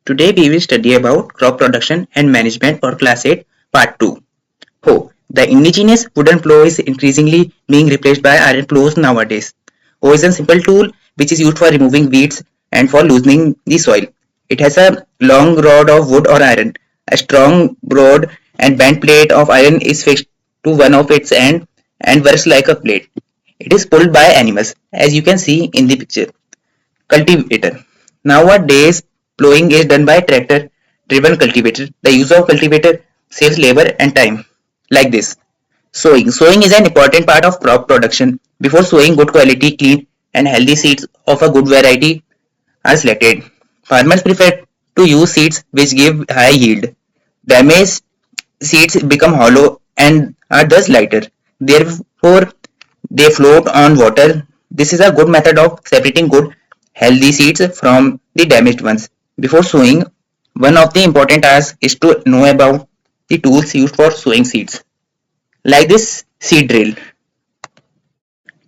Today we will study about crop production and management for class 8 part 2. Hoe. The indigenous wooden plow is increasingly being replaced by iron plows nowadays. Hoe is a simple tool which is used for removing weeds and for loosening the soil. It has a long rod of wood or iron. A strong, broad and bent plate of iron is fixed to one of its ends and works like a plate. It is pulled by animals as you can see in the picture. Cultivator. Nowadays, plowing is done by tractor-driven cultivator. The use of cultivator saves labor and time. Like this. Sowing. Sowing is an important part of crop production. Before sowing, good quality, clean, and healthy seeds of a good variety are selected. Farmers prefer to use seeds which give high yield. Damaged seeds become hollow and are thus lighter. Therefore, they float on water. This is a good method of separating good, healthy seeds from the damaged ones. Before sowing, one of the important tasks is to know about the tools used for sowing seeds. Like this seed drill.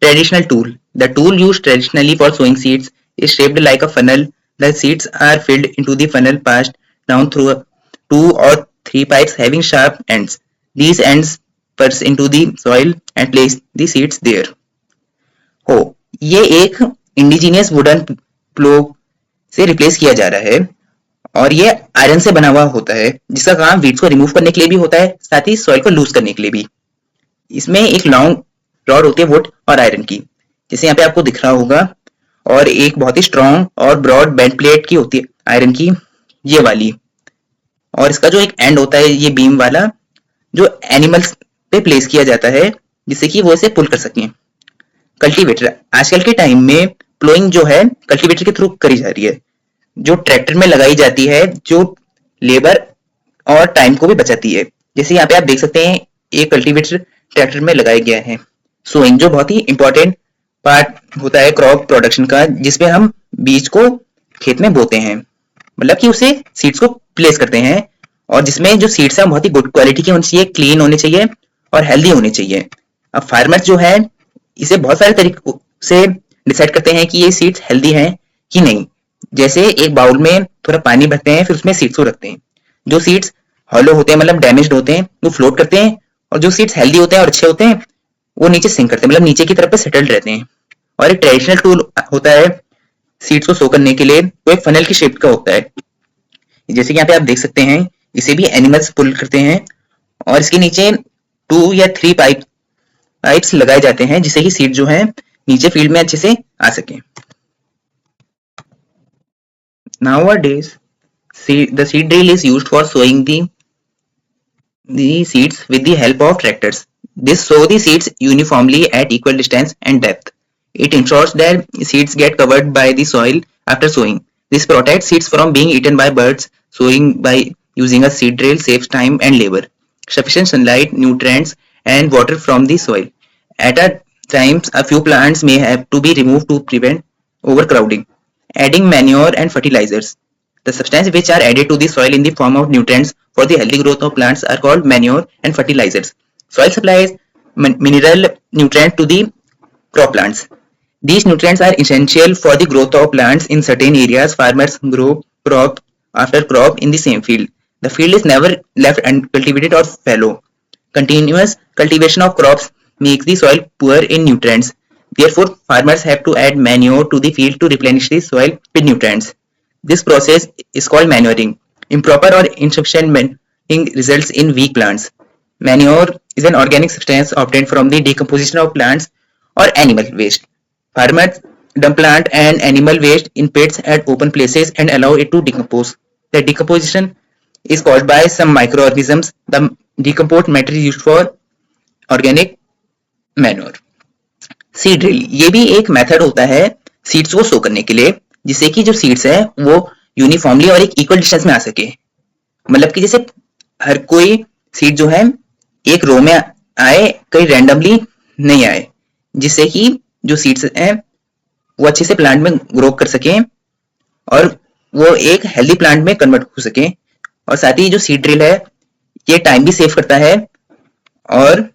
Traditional tool. The tool used traditionally for sowing seeds is shaped like a funnel. The seeds are filled into the funnel passed down through two or three pipes having sharp ends. These ends press into the soil and place the seeds there. हो ये एक indigenous wooden प्लो से replace किया जा रहा है और ये आयरन से बना हुआ होता है जिसका काम वीड्स को रिमूव करने के लिए भी होता है साथ ही सॉइल को लूज करने के लिए भी। इसमें एक लॉन्ग रॉड होती है वुड और आयरन की जैसे यहाँ पे आपको दिख रहा होगा और एक बहुत ही स्ट्रॉन्ग और ब्रॉड बेंड प्लेट की होती है आयरन की ये वाली और इसका जो एक एंड होता है ये बीम वाला जो एनिमल्स पे प्लेस किया जाता है जिससे कि वो इसे पुल कर सकें। कल्टीवेटर आजकल के टाइम में प्लोइंग जो है कल्टीवेटर के थ्रू करी जा रही है जो ट्रैक्टर में लगाई जाती है जो लेबर और टाइम को भी बचाती है। जैसे यहाँ पे आप देख सकते हैं एक कल्टीवेटर ट्रैक्टर में लगाया गया है। सोइंग जो बहुत ही इंपॉर्टेंट पार्ट होता है क्रॉप प्रोडक्शन का जिसमें हम बीज को खेत में बोते हैं मतलब कि उसे सीड्स को प्लेस करते हैं और जिसमें जो सीड्स हैं बहुत ही गुड क्वालिटी के होने चाहिए, क्लीन होने चाहिए और हेल्दी होने चाहिए। अब फार्मर्स जो है इसे बहुत सारे तरीकों से डिसाइड करते हैं कि ये सीड्स हेल्दी हैं कि नहीं। जैसे एक बाउल में थोड़ा पानी भरते हैं फिर उसमें सीड्स को रखते हैं। जो सीड्स हॉलो होते हैं मतलब डैमेज्ड होते हैं वो फ्लोट करते हैं और जो सीड्स हेल्दी होते हैं और अच्छे होते हैं वो नीचे सिंक करते हैं मतलब नीचे की तरफ पे सेटल्ड रहते हैं। और एक ट्रेडिशनल टूल होता है सीड्स को सो करने के लिए वो एक फनल की शेप का होता है जैसे कि यहाँ पे आप देख सकते हैं इसे भी एनिमल्स पुल करते हैं और इसके नीचे 2 या 3 पाइप्स लगाए जाते हैं जिससे कि सीड जो है नीचे फील्ड में अच्छे से आ सके। Nowadays, the seed drill is used for sowing the seeds with the help of tractors. This sow the seeds uniformly at equal distance and depth. It ensures that seeds get covered by the soil after sowing. This protects seeds from being eaten by birds. Sowing by using a seed drill saves time and labor. Sufficient sunlight, nutrients, and water from the soil. At times, a few plants may have to be removed to prevent overcrowding. Adding manure and fertilizers. The substances which are added to the soil in the form of nutrients for the healthy growth of plants are called manure and fertilizers. Soil supplies mineral nutrients to the crop plants. These nutrients are essential for the growth of plants in certain areas. Farmers grow crop after crop in the same field. The field is never left uncultivated or fallow. Continuous cultivation of crops makes the soil poor in nutrients. Therefore, farmers have to add manure to the field to replenish the soil with nutrients. This process is called manuring. Improper or insufficient manuring results in weak plants. Manure is an organic substance obtained from the decomposition of plants or animal waste. Farmers dump plant and animal waste in pits at open places and allow it to decompose. The decomposition is caused by some microorganisms. The decomposed matter is used for organic manure. Seed drill ये भी एक method होता है seeds को सो करने के लिए जिससे कि जो सीड्स है वो यूनिफॉर्मली और एक इक्वल डिस्टेंस में आ सके मतलब कि जैसे हर कोई सीड जो है एक रो में आए कहीं रैंडमली नहीं आए जिससे कि जो सीड्स हैं वो अच्छे से प्लांट में ग्रो कर सके और वो एक हेल्दी प्लांट में कन्वर्ट हो सके। और साथ ही जो सीड ड्रिल है ये टाइम भी सेव करता है और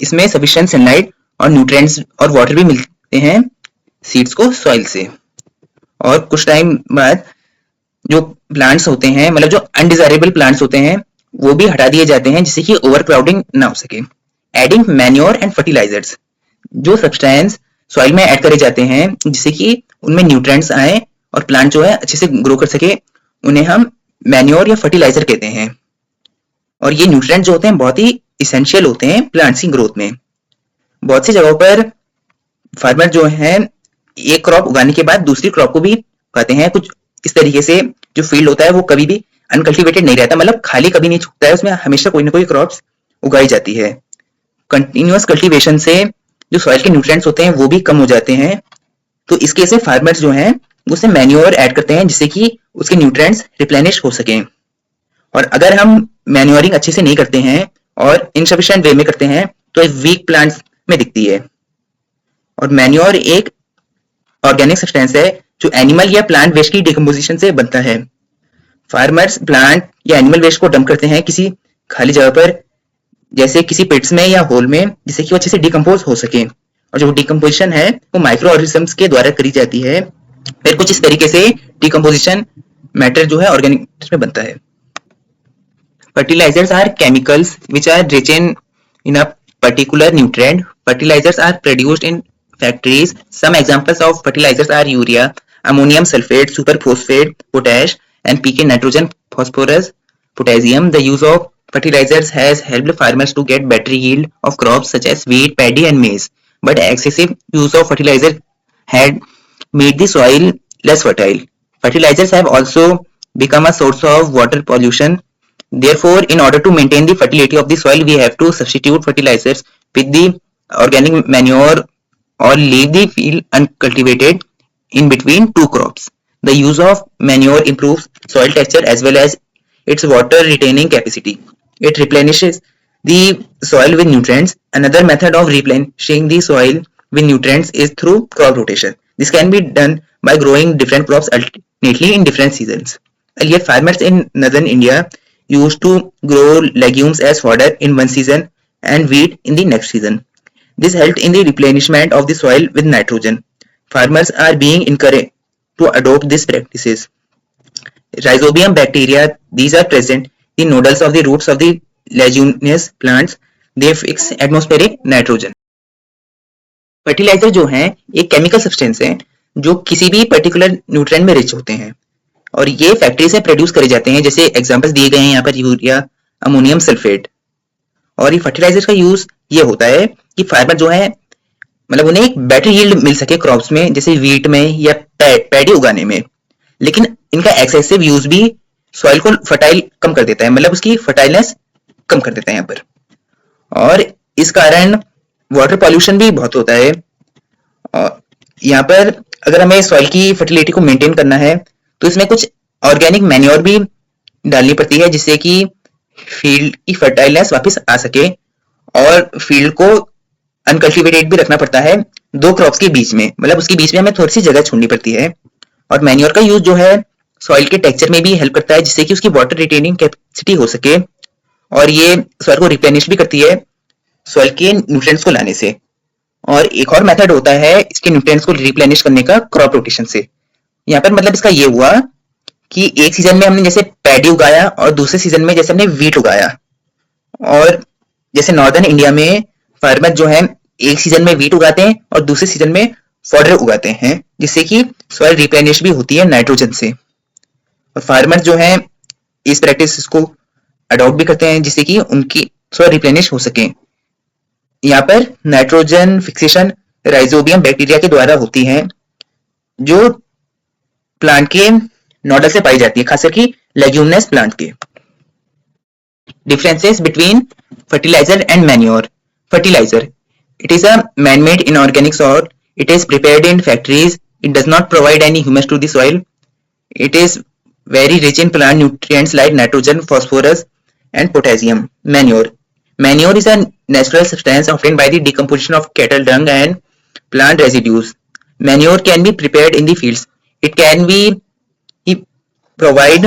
इसमें सफिशिएंट सनलाइट और न्यूट्रिएंट्स और वाटर भी मिलते हैं सीड्स को सॉइल से। और कुछ टाइम बाद जो प्लांट्स होते हैं, मतलब जो अनडिजायरेबल प्लांट्स होते हैं, वो भी हटा दिए जाते हैं जिससे कि ओवर क्राउडिंग ना हो सके। एडिंग मैन्योर एंड फर्टिलाइजर्स, जो सब्सटेंस सॉइल में ऐड करे जाते हैं जिससे कि उनमें न्यूट्रिएंट्स आए और प्लांट जो है अच्छे से ग्रो कर सके, उन्हें हम मैन्योर या फर्टिलाइजर कहते हैं। और ये न्यूट्रिएंट जो होते हैं बहुत ही इसेंशियल होते हैं प्लांट्स की ग्रोथ में। बहुत सी जगहों पर फार्मर जो है एक क्रॉप उगाने के बाद दूसरी क्रॉप को भी उगाते हैं। कुछ इस तरीके से जो फील्ड होता है वो कभी भी अनकल्टिवेटेड नहीं रहता, मतलब खाली कभी नहीं छूटता है, उसमें हमेशा कोई ना कोई क्रॉप्स उगाई जाती है। कंटिन्यूअस कल्टीवेशन से जो सॉइल के न्यूट्रिएंट्स होते हैं वो भी कम हो जाते हैं, तो इस केस में फार्मर्स जो हैं उसमें मैन्योर ऐड करते हैं जिससे कि उसके न्यूट्रिएंट्स रिप्लेनिश हो सकें। और अगर हम मैन्योरिंग अच्छे से नहीं करते हैं और इनसफिशिएंट वे में करते हैं तो वीक प्लांट्स में दिखती है। और मैन्योर एक ऑर्गेनिक सब्सटेंस है जो एनिमल या प्लांट वेस्ट की डिकम्पोजिशन से बनता है। फार्मर्स प्लांट या एनिमल वेस्ट को डंप करते हैं किसी खाली जगह पर, जैसे किसी पिट्स में या होल में, जिससे कि वो अच्छे से डिकम्पोज हो सके। और जो डिकम्पोजिशन है वो माइक्रो ऑर्गेनिजम्स के द्वारा करी जाती है। फिर कुछ इस तरीके से डिकम्पोजिशन मैटर जो है ऑर्गेनिक में बनता है। Fertilizers are chemicals which are rich in a particular nutrient. Fertilizers are produced in factories. Some examples of fertilizers are urea, ammonium sulfate, superphosphate, potash, NPK, nitrogen, phosphorus, potassium. The use of fertilizers has helped farmers to get better yield of crops such as wheat, paddy, and maize. But excessive use of fertilizer had made the soil less fertile. Fertilizers have also become a source of water pollution. Therefore, in order to maintain the fertility of the soil, we have to substitute fertilizers with the organic manure or leave the field uncultivated in between two crops. The use of manure improves soil texture as well as its water retaining capacity. It replenishes the soil with nutrients. Another method of replenishing the soil with nutrients is through crop rotation. This can be done by growing different crops alternately in different seasons. Earlier, farmers in northern India used to grow legumes as fodder in one season and wheat in the next season. This helped in the replenishment of the soil with nitrogen. Farmers are being encouraged to adopt these practices. Rhizobium bacteria, these are present in nodules of the roots of the leguminous plants. They fix atmospheric nitrogen. Fertiliser जो है एक chemical substance है जो किसी भी particular nutrient में rich होते हैं और ये फैक्ट्री से प्रोड्यूस करे जाते हैं। जैसे एग्जांपल्स दिए गए हैं यहाँ पर यूरिया, अमोनियम सल्फेट। और ये फर्टिलाइजर का यूज ये होता है कि फार्मर जो है मतलब उन्हें एक बेटर यील्ड मिल सके क्रॉप्स में, जैसे वीट में या पैडी उगाने में। लेकिन इनका एक्सेसिव यूज भी सॉइल को फर्टाइल कम कर देता है, मतलब उसकी फर्टाइलनेस कम कर देता है यहाँ पर। और इस कारण वाटर पॉल्यूशन भी बहुत होता है। और यहाँ पर अगर हमें सॉइल की फर्टिलिटी को मेंटेन करना है तो इसमें कुछ ऑर्गेनिक मैन्योर भी डालनी पड़ती है जिससे कि फील्ड की फर्टाइलनेस वापस आ सके। और फील्ड को अनकल्टिवेटेड भी रखना पड़ता है दो क्रॉप्स के बीच में, मतलब उसके बीच में हमें थोड़ी सी जगह छोड़नी पड़ती है। और मैन्योर का यूज जो है सॉइल के टेक्सचर में भी हेल्प करता है जिससे कि उसकी वाटर रिटेनिंग कैपेसिटी हो सके। और ये सॉइल को रिप्लेनिश भी करती है सॉइल के न्यूट्रिएंट्स को लाने से। और एक और मेथड होता है इसके न्यूट्रिएंट्स को रिप्लेनिश करने का, क्रॉप रोटेशन से। यहाँ पर मतलब इसका ये हुआ कि एक सीजन में हमने जैसे पैडी उगाया और दूसरे सीजन में जैसे हमने वीट उगाया। और जैसे नॉर्दर्न इंडिया में फार्मर जो है एक सीजन में वीट उगाते हैं और दूसरे सीजन में फॉडर उगाते हैं जिससे कि सॉइल रिप्लेनिश भी होती है नाइट्रोजन से। और फार्मर जो है इस प्रैक्टिस को अडॉप्ट भी करते हैं जिससे कि उनकी सॉइल रिप्लेनिश हो सके। यहाँ पर नाइट्रोजन फिक्सेशन राइजोबियम बैक्टीरिया के द्वारा होती है जो प्लांट के नोडल से पाई जाती है, खास करके लेग्यूमिनस प्लांट के। Differences between fertilizer and manure. Fertilizer, it is a man-made inorganic soil. It is prepared in factories. It does not provide any humus to the soil. It is very rich in plant nutrients like nitrogen, phosphorus, and potassium. Manure, manure is a natural substance obtained by the decomposition of cattle dung and plant residues. Manure can be prepared in the fields. It can be provide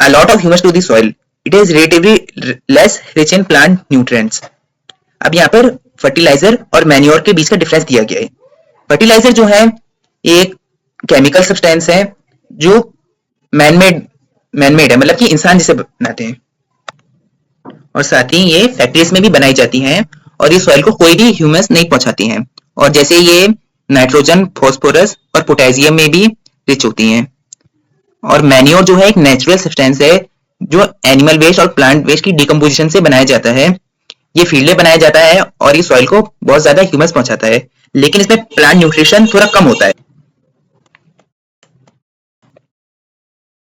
a lot of humus to the soil. It is relatively less rich in plant nutrients. अब यहाँ पर fertiliser और manure के बीच का difference दिया गया है। Fertiliser जो है एक केमिकल सब्सटेंस है जो मैन मेड है, मतलब कि इंसान जिसे बनाते हैं। और साथ ही ये फैक्ट्रीज में भी बनाई जाती हैं और ये सॉइल को कोई भी ह्यूमस नहीं पहुंचाती हैं। और जैसे ये नाइट्रोजन, फॉस्फोरस और पोटेशियम में भी रिच होती हैं। और मैन्योर जो है एक नेचुरल सब्सटेंस है जो एनिमल वेस्ट और प्लांट वेस्ट की डिकम्पोजिशन से बनाया जाता है। ये फील्ड में बनाया जाता है और ये सॉइल को बहुत ज्यादा ह्यूमस पहुंचाता है, लेकिन इसमें प्लांट न्यूट्रिशन थोड़ा कम होता है।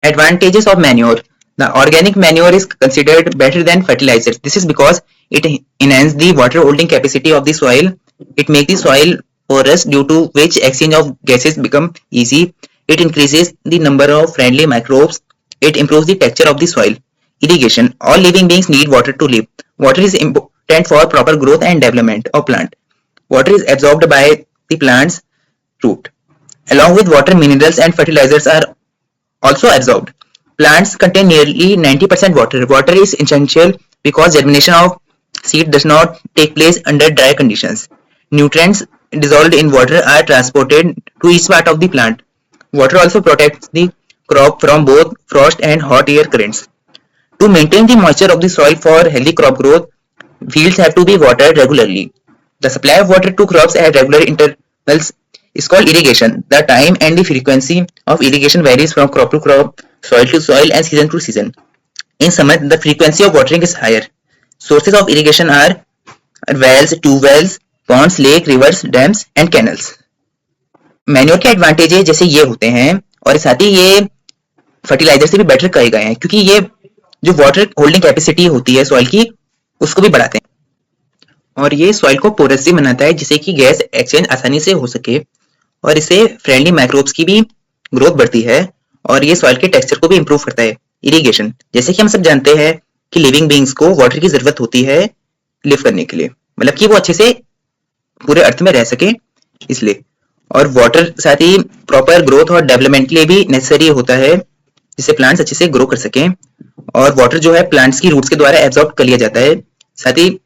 Advantages of manure. The organic manure is considered better than fertilizers. This is because it enhances the water holding capacity of the soil. It makes the soil porous, due to which exchange of gases become easy. It increases the number of friendly microbes. It improves the texture of the soil. Irrigation. All living beings need water to live. Water is important for proper growth and development of plant. Water is absorbed by the plant's root. Along with water, minerals and fertilizers are also absorbed. Plants contain nearly 90% water. Water is essential because germination of seed does not take place under dry conditions. Nutrients dissolved in water are transported to each part of the plant. Water also protects the crop from both frost and hot air currents. To maintain the moisture of the soil for healthy crop growth, fields have to be watered regularly. The supply of water to crops at regular intervals is called irrigation. The time and the frequency of irrigation varies from crop to crop, soil to soil, and season to season. In summer, the frequency of watering is higher. Sources of irrigation are wells, tube-wells, ponds, lake, rivers, dams, and canals. Manure के advantages जैसे ये होते हैं, और साथ ही ये fertiliser से भी बेटर कहे गए हैं, क्योंकि ये जो वाटर होल्डिंग कैपेसिटी होती है सॉइल की, उसको भी बढ़ाते हैं। और ये सॉइल को पोरस भी बनाता है, जिससे कि गैस एक्सचेंज आसानी से हो सके, और इससे फ्रेंडली माइक्रोब्स की भी ग्रोथ बढ़ती है, और ये सॉइल के टेक्सचर को भी इंप्रूव करता है। इरिगेशन, जैसे कि हम सब जानते हैं कि लिविंग बींग्स को वाटर की जरूरत होती है लिव करने के लिए, मतलब कि वो अच्छे से पूरे अर्थ में रह सके, इसलिए। और वाटर साथ ही प्रॉपर ग्रोथ और डेवलपमेंट के लिए भी नेसेसरी होता है, जिससे प्लांट्स अच्छे से ग्रो कर सकें। और वाटर जो है प्लांट्स की रूट्स के द्वारा एब्जॉर्ब कर लिया जाता है। साथ ही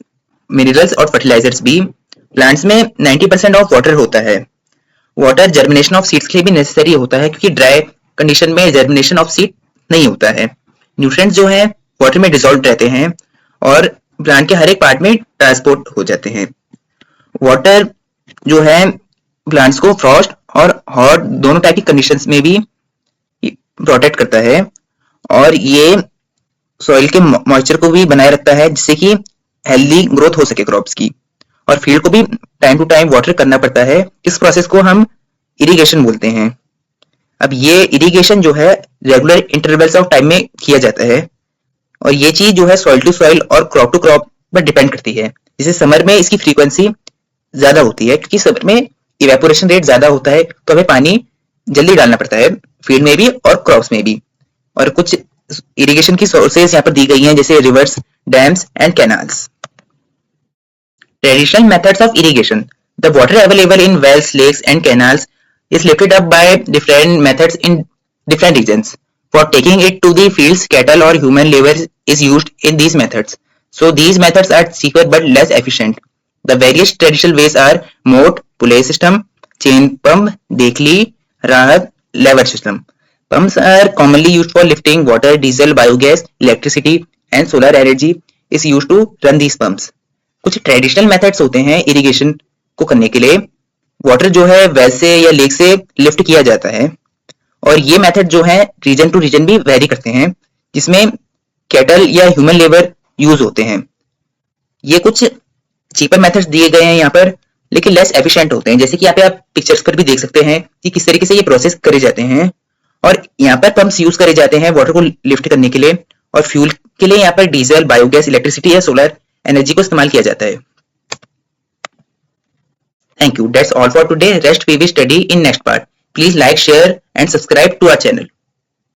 मिनरल्स और फर्टिलाइजर्स भी, प्लांट्स में 90% ऑफ वाटर होता है। वाटर जर्मिनेशन ऑफ सीड्स के लिए भी नेसेसरी होता है, क्योंकि ड्राई कंडीशन में जर्मिनेशन ऑफ सीड नहीं होता है। न्यूट्रिएंट्स जो है वाटर में डिसॉल्व रहते हैं और प्लांट के हर एक पार्ट में ट्रांसपोर्ट हो जाते हैं। वाटर जो है प्लांट्स को फ्रॉस्ट और हॉट दोनों टाइप की कंडीशंस में भी प्रोटेक्ट करता है, और ये सॉइल के मॉइस्चर को भी बनाए रखता है, जिससे कि हेल्दी ग्रोथ हो सके क्रॉप्स की। और फील्ड को भी टाइम टू टाइम वाटर करना पड़ता है। इस प्रोसेस को हम इरिगेशन बोलते हैं। अब ये इरिगेशन जो है रेगुलर इंटरवल्स ऑफ टाइम में किया जाता है, और ये चीज जो है सॉइल टू सॉइल और क्रॉप टू क्रॉप पर डिपेंड करती है। जैसे समर में इसकी फ्रीक्वेंसी ज्यादा होती है, क्योंकि समर में इवेपोरेशन रेट ज्यादा होता है, तो हमें पानी जल्दी डालना पड़ता है फील्ड में भी और क्रॉप्स में भी। और कुछ इरिगेशन की सोर्सेज यहाँ पर दी गई हैं, जैसे reverse, dams and canals. Traditional methods of irrigation. The water available in wells, lakes, and canals is lifted up by different methods in different regions. For taking it to the fields, cattle or human labor is used in these methods. So these methods are cheaper but less efficient. The various traditional ways are moat, pulley system, chain pump, dekli, rahat, lever system. Pumps are commonly used for lifting water. Diesel, biogas, electricity, and solar energy is used to run these pumps. कुछ traditional methods होते हैं irrigation को करने के लिए। Water जो है well से या लेक से लिफ्ट किया जाता है, और ये मेथड जो है रीजन टू रीजन भी वेरी करते हैं, जिसमें कैटल या ह्यूमन लेबर यूज होते हैं। ये कुछ चीपर मेथड्स दिए गए हैं यहाँ पर, लेकिन लेस एफिशिएंट होते हैं। जैसे कि यहाँ पे आप पिक्चर्स पर भी देख सकते हैं कि किस तरीके से ये प्रोसेस करे जाते हैं। और यहाँ पर पंप्स यूज करे जाते हैं वाटर को लिफ्ट करने के लिए, और फ्यूल के लिए यहाँ पर डीजल, बायोगैस, इलेक्ट्रिसिटी या सोलर एनर्जी को इस्तेमाल किया जाता है। Thank you. That's all for today. Rest we will study in next part. Please like, share and subscribe to our channel.